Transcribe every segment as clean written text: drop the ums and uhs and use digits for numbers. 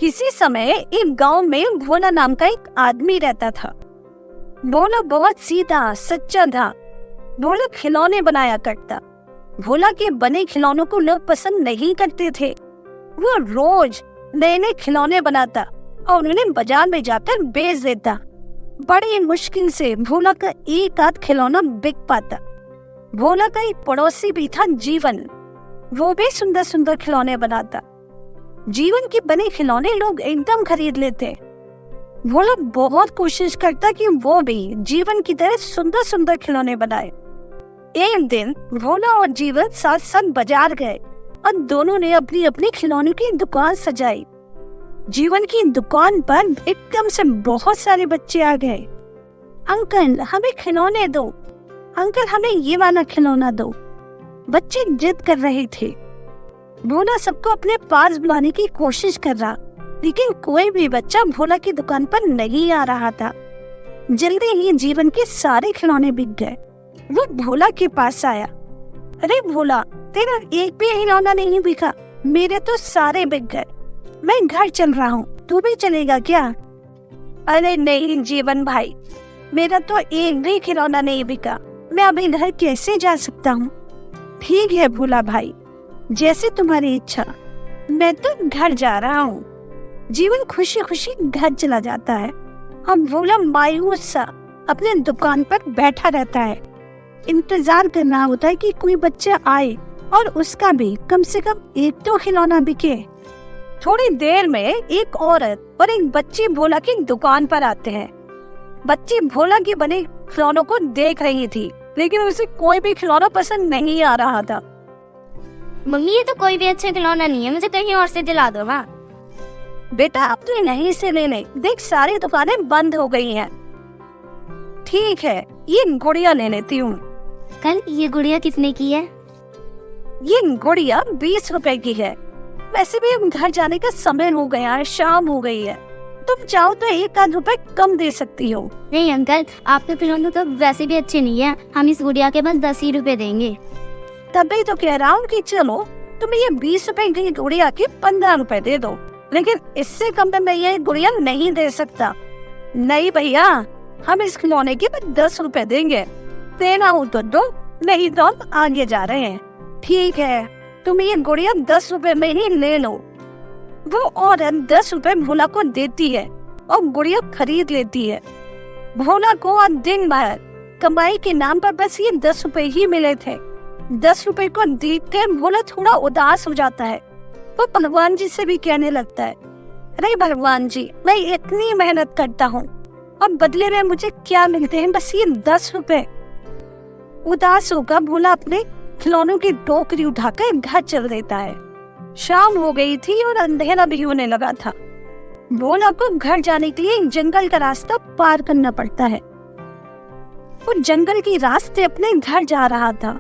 किसी समय एक गांव में भोला नाम का एक आदमी रहता था। भोला बहुत सीधा सच्चा था। भोला खिलौने बनाया करता। भोला के बने खिलौनों को लोग पसंद नहीं करते थे। वो रोज नए नए खिलौने बनाता और उन्हें बाजार में जाकर बेच देता। बड़ी मुश्किल से भोला का एक आध खिलौना बिक पाता। भोला का एक पड़ोसी भी था जीवन। वो भी सुंदर सुंदर खिलौने बनाता। जीवन के बने खिलौने लोग एकदम खरीद लेते। भोला बहुत कोशिश करता कि वो भी जीवन की तरह सुंदर सुंदर खिलौने बनाए। एक दिन भोला और जीवन साथ साथ बाजार गए और दोनों ने अपनी अपनी खिलौनों की दुकान सजाई। जीवन की दुकान पर एकदम से बहुत सारे बच्चे आ गए। अंकल हमें खिलौने दो, अंकल हमें ये वाला खिलौना दो। बच्चे जिद कर रहे थे। भोला सबको अपने पास बुलाने की कोशिश कर रहा, लेकिन कोई भी बच्चा भोला की दुकान पर नहीं आ रहा था। जल्दी ही जीवन के सारे खिलौने बिक गए। वो भोला के पास आया। अरे भोला, तेरा एक भी खिलौना नहीं बिका, मेरे तो सारे बिक गए। मैं घर चल रहा हूँ, तू भी चलेगा क्या? अरे नहीं जीवन भाई, मेरा तो एक भी खिलौना नहीं बिका, मैं अभी घर कैसे जा सकता हूँ? ठीक है भोला भाई, जैसे तुम्हारी इच्छा, मैं तो घर जा रहा हूँ। जीवन खुशी खुशी घर चला जाता है। हम भोला मायूस सा अपने दुकान पर बैठा रहता है। इंतजार करना होता है कि कोई बच्चा आए और उसका भी कम से कम एक तो खिलौना बिके। थोड़ी देर में एक औरत और एक बच्ची भोला की दुकान पर आते हैं। बच्ची भोला के बने खिलौनों को देख रही थी, लेकिन उसे कोई भी खिलौना पसंद नहीं आ रहा था। मम्मी ये तो कोई भी अच्छा खिलौना नहीं है, मुझे कहीं और से दिला दो। माँ बेटा अब तो यहीं से ले ले, देख सारी दुकानें बंद हो गई हैं। ठीक है, ये गुड़िया ले लेती हूँ। कल ये गुड़िया कितने की है? ये गुड़िया 20 रुपए की है। वैसे भी अब घर जाने का समय हो गया है, शाम हो गई है। तुम चाहो तो 1 आध रुपए कम दे सकती हो। नहीं अंकल, आपके खिलौने तो वैसे भी अच्छे नहीं है, हम इस गुड़िया के बस 10 ही रुपए देंगे। तभी तो कह रहा हूँ कि चलो तुम्हें ये 20 रुपए की गुड़िया के 15 रुपए दे दो, लेकिन इससे कम में मैं ये गुड़िया नहीं दे सकता। नहीं भैया, हम इस खिलौने के 10 रुपए देंगे। देना हो तो दो, नहीं तो हम आगे जा रहे हैं। ठीक है, तुम ये गुड़िया 10 रुपए में ही ले लो। वो औरत 10 रुपए भोला को देती है और गुड़िया खरीद लेती है। भोला को आज दिन भर कमाई के नाम पर बस ये 10 रुपए ही मिले थे। 10 रुपए को देखकर भोला थोड़ा उदास हो जाता है। वो भगवान जी से भी कहने लगता है, अरे भगवान जी, मैं इतनी मेहनत करता हूँ और बदले में मुझे क्या मिलते हैं? बस ये 10 रुपए। उदास होकर भोला अपने खिलौनों की टोकरी उठाकर घर चल देता है। शाम हो गई थी और अंधेरा भी होने लगा था। भोला को घर जाने के लिए जंगल का रास्ता पार करना पड़ता है। वो जंगल के रास्ते अपने घर जा रहा था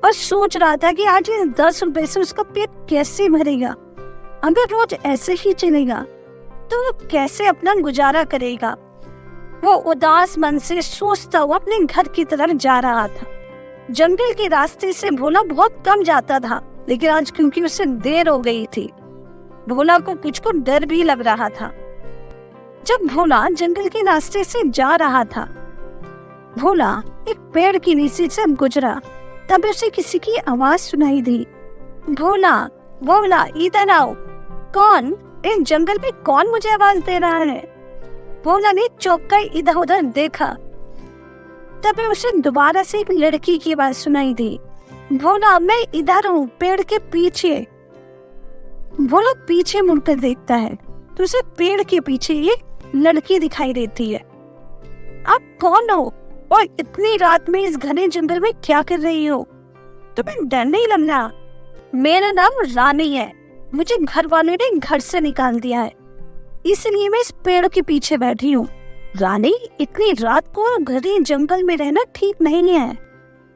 और सोच रहा था कि आज 10 रुपए से उसका पेट कैसे भरेगा। अगर रोज ऐसे ही चलेगा तो वो कैसे अपना गुजारा करेगा? वो उदास मन से सोचता हुआ अपने घर की तरफ जा रहा था। जंगल के रास्ते से भोला बहुत कम जाता था, लेकिन आज क्योंकि उसे देर हो गई थी, भोला को कुछ को डर भी लग रहा था। जब भोला जंगल के रास्ते से जा रहा था, भोला एक पेड़ के नीचे से गुजरा। तब उसे किसी की आवाज सुनाई दी, भोला भोला इधर आओ। कौन? इस जंगल में कौन मुझे आवाज दे रहा है? भोला ने चौंक कर इधर उधर देखा। तब उसे दोबारा से एक लड़की की आवाज सुनाई दी, भोला मैं इधर हूँ, पेड़ के पीछे। भोला पीछे मुड़कर देखता है तो उसे पेड़ के पीछे एक लड़की दिखाई देती है। आप कौन हो और इतनी रात में इस घने जंगल में क्या कर रही हो? तुम्हें डर नहीं लग रहा? मेरा नाम रानी है, मुझे घर वालों ने घर से निकाल दिया है, इसलिए मैं इस पेड़ के पीछे बैठी हूँ। रानी, इतनी रात को घने जंगल में रहना ठीक नहीं है।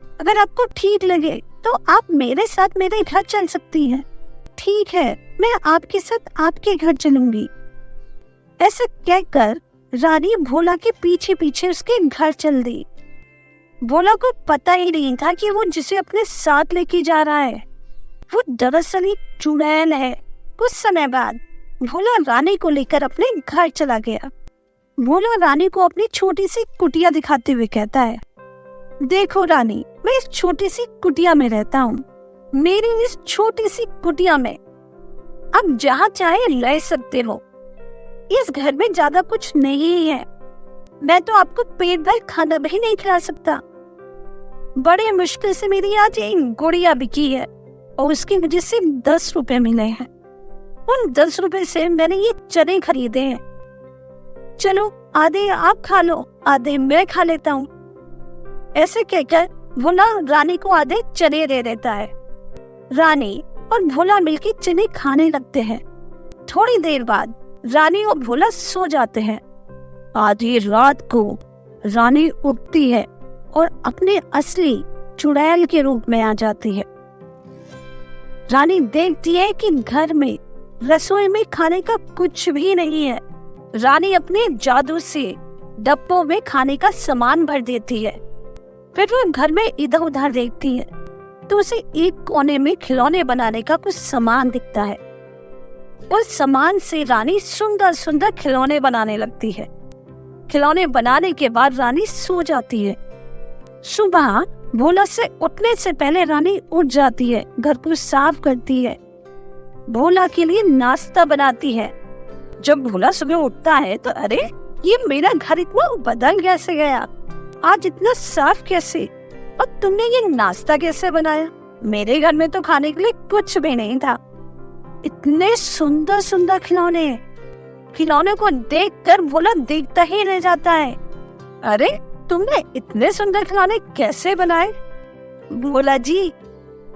अगर आपको ठीक लगे तो आप मेरे साथ मेरे घर चल सकती हैं। ठीक है, मैं आपके साथ आपके घर चलूंगी। ऐसा कहकर रानी भोला के पीछे पीछे उसके घर चल दी। भोला को पता ही नहीं था कि वो जिसे अपने साथ लेके जा रहा है वो दरअसल एक चुड़ैल है। कुछ समय बाद भोला रानी को लेकर अपने घर चला गया। भोला रानी को अपनी छोटी सी कुटिया दिखाते हुए कहता है, देखो रानी, मैं इस छोटी सी कुटिया में रहता हूँ। मेरी इस छोटी सी कुटिया में आप जहाँ चाहे रह सकते हो। इस घर में ज्यादा कुछ नहीं है। मैं तो आपको पेट भर खाना भी नहीं खिला सकता। बड़े मुश्किल से मेरी आज एक गुड़िया बिकी है और उसकी वजह से 10 रुपए मिले हैं। उन 10 रुपए से मैंने ये चने खरीदे हैं। चलो आधे आप खा लो, आधे मैं खा लेता हूँ। ऐसे कहकर भोला रानी को आधे चने दे देता है। रानी और भोला मिलकर चने खाने लगते हैं। थोड़ी देर बाद रानी और भोला सो जाते हैं। आधी रात को रानी उठती है और अपने असली चुड़ैल के रूप में आ जाती है। रानी देखती है कि घर में रसोई में खाने का कुछ भी नहीं है। रानी अपने जादू से डब्बों में खाने का सामान भर देती है। फिर वो घर में इधर उधर देखती है तो उसे एक कोने में खिलौने बनाने का कुछ सामान दिखता है। उस सामान से रानी सुंदर सुंदर खिलौने बनाने लगती है। खिलौने बनाने के बाद रानी सो जाती है। सुबह भोला से उठने से पहले रानी उठ जाती है, घर को साफ करती है, भोला के लिए नाश्ता बनाती है। जब भोला सुबह उठता है तो अरे, ये मेरा घर इतना बदल कैसे गया, आज इतना साफ कैसे, और तुमने ये नाश्ता कैसे बनाया? मेरे घर में तो खाने के लिए कुछ भी नहीं था। इतने सुंदर सुंदर खिलौने। खिलौने को देखकर भोला देखता ही रह जाता है। अरे, तुमने इतने सुंदर खिलौने कैसे बनाए? भोला जी,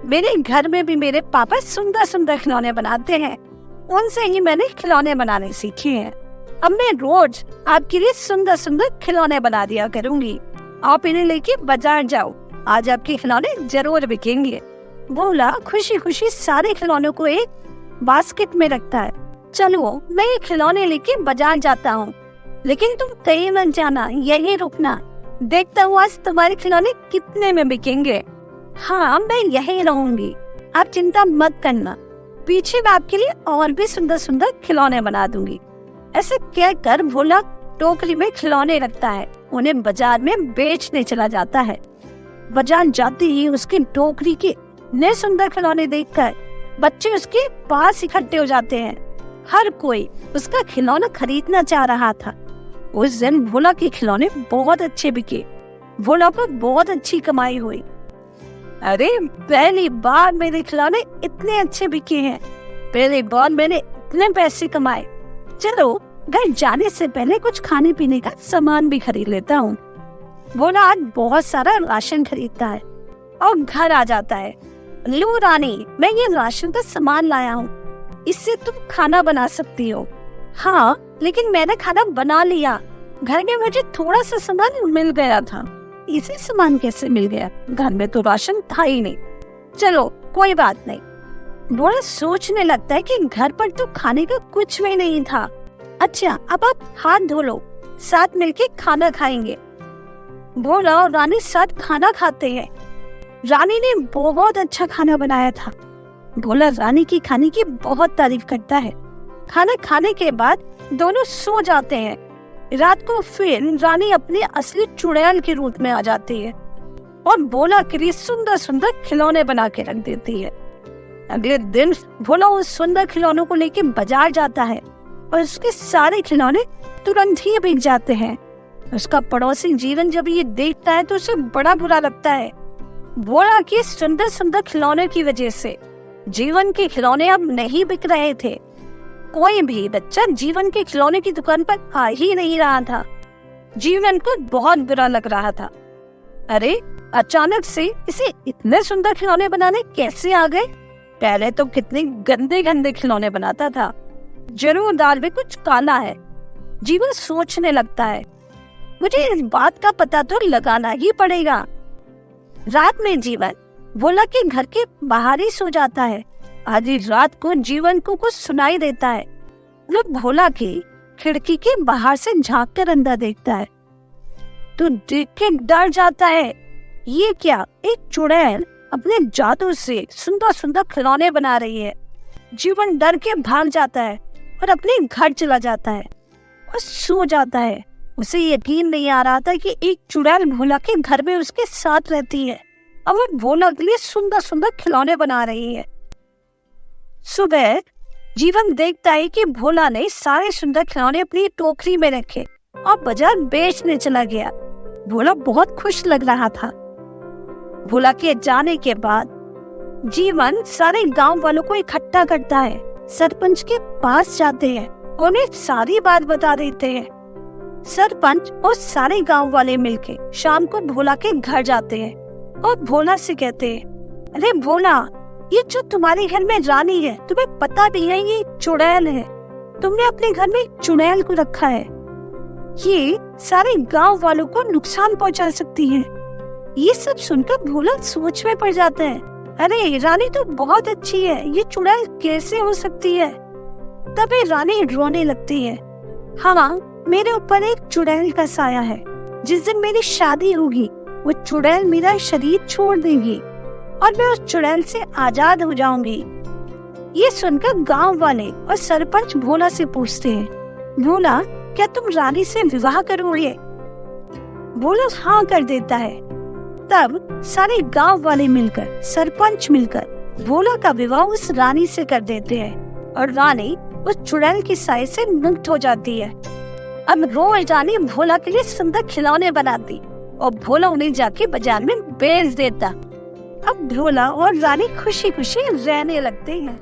मेरे घर में भी मेरे पापा सुंदर सुंदर खिलौने बनाते हैं, उनसे ही मैंने खिलौने बनाने सीखे हैं। अब मैं रोज आपके लिए सुंदर सुंदर खिलौने बना दिया करूंगी। आप इन्हें लेके बाजार जाओ, आज आपके खिलौने जरूर बिकेंगे। भोला खुशी खुशी सारे खिलौनों को एक बास्केट में रखता है। चलो, मैं ये खिलौने लेके बाजार जाता हूँ, लेकिन तुम कहीं मत जाना, यहीं रुकना। देखता हूँ आज तुम्हारे खिलौने कितने में बिकेंगे। हाँ, मैं यहीं रहूंगी, आप चिंता मत करना। पीछे मैं आपके लिए और भी सुंदर सुंदर खिलौने बना दूंगी। ऐसे कहकर भोला टोकरी में खिलौने रखता है, उन्हें बाजार में बेचने चला जाता है। बाजार जाते ही उसकी टोकरी के नए सुंदर खिलौने देखकर बच्चे उसके पास इकट्ठे हो जाते हैं। हर कोई उसका खिलौना खरीदना चाह रहा था। उस दिन भोला के खिलौने बहुत अच्छे बिके। भोला को बहुत अच्छी कमाई हुई। अरे, पहली बार मेरे खिलौने इतने अच्छे बिके हैं, पहली बार मैंने इतने पैसे कमाए। चलो, घर जाने से पहले कुछ खाने पीने का सामान भी खरीद लेता हूँ। भोला आज बहुत सारा राशन खरीदता है और घर आ जाता है। लो रानी, मैं ये राशन का सामान लाया हूँ, इससे तुम खाना बना सकती हो। हाँ, लेकिन मैंने खाना बना लिया, घर में मुझे थोड़ा सा सामान मिल गया था। इसे सामान कैसे मिल गया? घर में तो राशन था ही नहीं। चलो, कोई बात नहीं। भोला सोचने लगता है कि घर पर तो खाने का कुछ भी नहीं था। अच्छा, अब आप हाथ धो लो, साथ मिलके खाना खाएंगे। भोला और रानी साथ खाना खाते हैं। रानी ने बहुत अच्छा खाना बनाया था। भोला रानी की खाने की बहुत तारीफ करता है। खाना खाने के बाद दोनों सो जाते हैं। रात को फिर रानी अपने असली चुड़ैल के रूप में आ जाती है और भोला के लिए सुंदर सुंदर खिलौने बना के रख देती है। अगले दिन भोला उस सुंदर खिलौनों को लेकर बाजार जाता है और उसके सारे खिलौने तुरंत ही बिक जाते हैं। उसका पड़ोसी जीवन जब ये देखता है तो उसे बड़ा बुरा लगता है। भोला के सुंदर सुंदर खिलौने की वजह से जीवन के खिलौने अब नहीं बिक रहे थे। कोई भी बच्चा जीवन के खिलौने की दुकान पर आ ही नहीं रहा था। जीवन को बहुत बुरा लग रहा था। अरे, अचानक से इसे इतने सुंदर खिलौने बनाने कैसे आ गए? पहले तो कितने गंदे गंदे खिलौने बनाता था। जरूर दाल में कुछ काला है। जीवन सोचने लगता है, मुझे इस बात का पता तो लगाना ही पड़ेगा। रात में जीवन भोला के घर के बाहर ही सो जाता है। आधी रात को जीवन को कुछ सुनाई देता है। वो भोला की खिड़की के बाहर से झांक कर अंदर देखता है तो देख के डर जाता है। ये क्या, एक चुड़ैल अपने जादू से सुंदर सुंदर खिलौने बना रही है। जीवन डर के भाग जाता है और अपने घर चला जाता है और सो जाता है। उसे यकीन नहीं आ रहा था कि एक चुड़ैल भोला के घर में उसके साथ रहती है और वो भोला के लिए सुंदर सुंदर खिलौने बना रही है। सुबह जीवन देखता है कि भोला ने सारे सुंदर खिलौने अपनी टोकरी में रखे और बाजार बेचने चला गया। भोला बहुत खुश लग रहा था। भोला के जाने के बाद जीवन सारे गांव वालों को इकट्ठा करता है, सरपंच के पास जाते हैं, उन्हें सारी बात बता देते हैं। सरपंच और सारे गांव वाले मिलके शाम को भोला के घर जाते हैं और भोला से कहते हैं, अरे भोला, ये जो तुम्हारे घर में रानी है, तुम्हें पता नहीं है ये चुड़ैल है। तुमने अपने घर में चुड़ैल को रखा है, ये सारे गांव वालों को नुकसान पहुंचा सकती है। ये सब सुनकर भोला सोच में पड़ जाता है, अरे रानी तो बहुत अच्छी है, ये चुड़ैल कैसे हो सकती है। तभी रानी रोने लगती है, हाँ, मेरे ऊपर एक चुड़ैल का साया है। जिस दिन मेरी शादी होगी वो चुड़ैल मेरा शरीर छोड़ देगी और मैं उस चुड़ैल से आजाद हो जाऊंगी। ये सुनकर गांव वाले और सरपंच भोला से पूछते हैं, भोला, क्या तुम रानी से विवाह करोगे? भोला हाँ कर देता है। तब सारे गांव वाले मिलकर, सरपंच मिलकर भोला का विवाह उस रानी से कर देते हैं और रानी उस चुड़ैल के साए से मुक्त हो जाती है। अब रोज रानी भोला के लिए सुंदर खिलौने बनाती और भोला उन्हें जाके बाजार में बेच देता। अब भोला और रानी खुशी खुशी रहने लगते हैं।